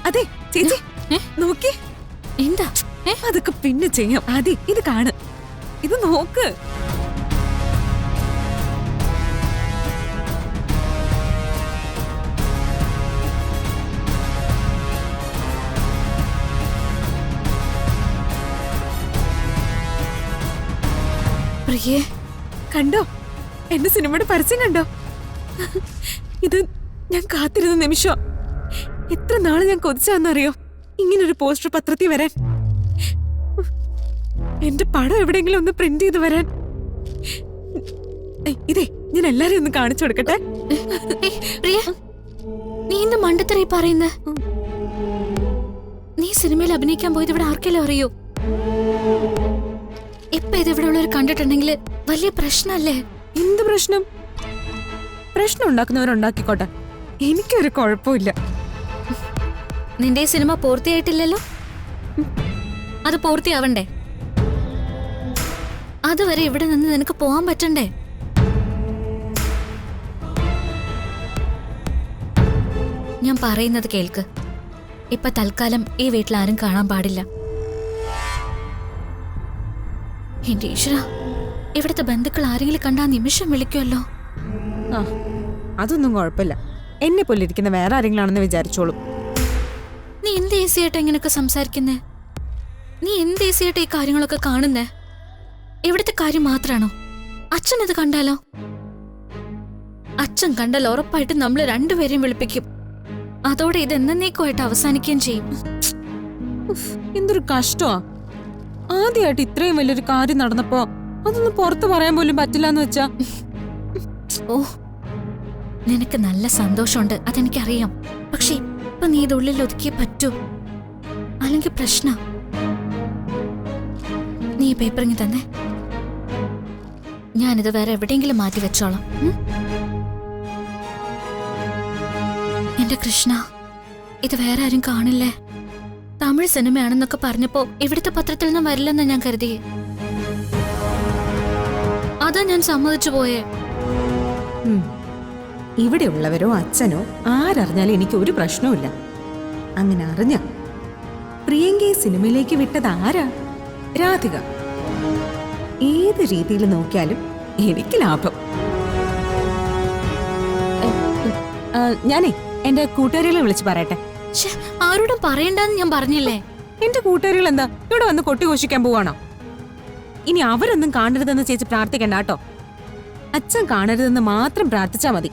അതെ ചേച്ചി നോക്കി. എന്താ? അതൊക്കെ പിന്നെ ചെയ്യാം. അതെ ഇത് കാണ്, ഇത് നോക്ക്. പ്രിയേ, കണ്ടോ എന്റെ സിനിമയുടെ പരസ്യം കണ്ടോ? ഇത് ഞാൻ കാത്തിരുന്ന നിമിഷം. എത്ര നാള് ഞാൻ കൊതിച്ചാന്നറിയോ ഇങ്ങനൊരു പോസ്റ്റർ പത്രത്തിൽ വരാൻ. എന്റെ പടം എവിടെയെങ്കിലും ഒന്ന് പ്രിന്റ് ചെയ്ത് വരാൻ. ഇതേ ഞാൻ എല്ലാരെയും ഒന്ന് കാണിച്ചു കൊടുക്കട്ടെ. പ്രിയ, നീ ഇന്ന് മണ്ടത്തറി പറയുന്നേ? നീ സിനിമയിൽ അഭിനയിക്കാൻ പോയത് ഇവിടെ ആർക്കെല്ലാം അറിയോ? ഇപ്പൊ ഇതിവിടെ ഉള്ളവർ കണ്ടിട്ടുണ്ടെങ്കിൽ വലിയ പ്രശ്നല്ലേ? എന്ത് പ്രശ്നം? പ്രശ്നം ഉണ്ടാക്കുന്നവരുണ്ടാക്കിക്കോട്ടെ, എനിക്കൊരു കുഴപ്പമില്ല. നിന്റെ ഈ സിനിമ പൂർത്തിയായിട്ടില്ലല്ലോ, അത് പൂർത്തിയാവണ്ടേ? അതുവരെ ഇവിടെ നിന്ന് നിനക്ക് പോവാൻ പറ്റണ്ടേ? ഞാൻ പറയുന്നത് കേൾക്ക്. ഇപ്പൊ തൽക്കാലം ഈ വീട്ടിൽ ആരും കാണാൻ പാടില്ല. എന്റെ ഈശ്വര, ഇവിടുത്തെ ബന്ധുക്കൾ ആരെങ്കിലും കണ്ടാ നിമിഷം വിളിക്കുമല്ലോ. ആ അതൊന്നും കുഴപ്പമില്ല, എന്നെ പോലിരിക്കുന്ന വേറെ ആരെങ്കിലാണെന്ന് വിചാരിച്ചോളും. നീ എന്ത് ഈസിയായിട്ട് ഇങ്ങനെയൊക്കെ സംസാരിക്കുന്നേ? നീ എന്ത് ഈസിയായിട്ട് ഈ കാര്യങ്ങളൊക്കെ കാണുന്നേ? ഇവിടുത്തെ കാര്യം മാത്രാണോ? അച്ഛൻ ഇത് കണ്ടാലോ? അച്ഛൻ കണ്ടാൽ ഉറപ്പായിട്ട് നമ്മൾ രണ്ടുപേരെയും വിളിപ്പിക്കും. അതോടെ ഇത് എന്നേക്കുമായിട്ട് അവസാനിക്കുകയും ചെയ്യും. എന്തൊരു കഷ്ടമാ. ആദ്യമായിട്ട് ഇത്രയും വലിയൊരു കാര്യം നടന്നപ്പോ അതൊന്നും പുറത്ത് പറയാൻ പോലും പറ്റില്ലെന്ന് വെച്ചാ. ഓ, നിനക്ക് നല്ല സന്തോഷമുണ്ട്, അതെനിക്കറിയാം. പക്ഷെ ഇപ്പൊ നീ ഇതുള്ളിൽ ഒതുക്കിയേ പറ്റൂ, അല്ലെങ്കിൽ പ്രശ്ന. നീ ഈ പേപ്പറിങ്ങി തന്നെ, ഞാനിത് വേറെ എവിടെയെങ്കിലും മാറ്റി വെച്ചോളാം. എന്റെ കൃഷ്ണ, ഇത് വേറെ ആരും കാണില്ലേ? തമിഴ് സിനിമയാണെന്നൊക്കെ പറഞ്ഞപ്പോ ഇവിടുത്തെ പത്രത്തിൽ നിന്നും വരില്ലെന്ന് ഞാൻ കരുതി. അതാ ഞാൻ സമ്മതിച്ചു പോയേ. ഇവിടെയുള്ളവരോ അച്ഛനോ ആരറിഞ്ഞാലും എനിക്ക് ഒരു പ്രശ്നവുമില്ല. അങ്ങനെ അറിഞ്ഞ പ്രിയങ്കയെ സിനിമയിലേക്ക് വിട്ടത് ആരാ? രാധിക. ഏത് രീതിയിൽ നോക്കിയാലും എനിക്ക് ലാഭം. ഞാനേ എന്റെ കൂട്ടുകാരികളെ വിളിച്ച് പറയട്ടെ. ആരോടും പറയണ്ടെന്ന് ഞാൻ പറഞ്ഞില്ലേ? എന്റെ കൂട്ടുകാരികൾ എന്താ ഇവിടെ വന്ന് കൊട്ടിഘോഷിക്കാൻ പോവാണോ? ഇനി അവരൊന്നും കാണരുതെന്ന് ചേച്ചി പ്രാർത്ഥിക്കണ്ട കേട്ടോ. അച്ഛൻ കാണരുതെന്ന് മാത്രം പ്രാർത്ഥിച്ചാ മതി.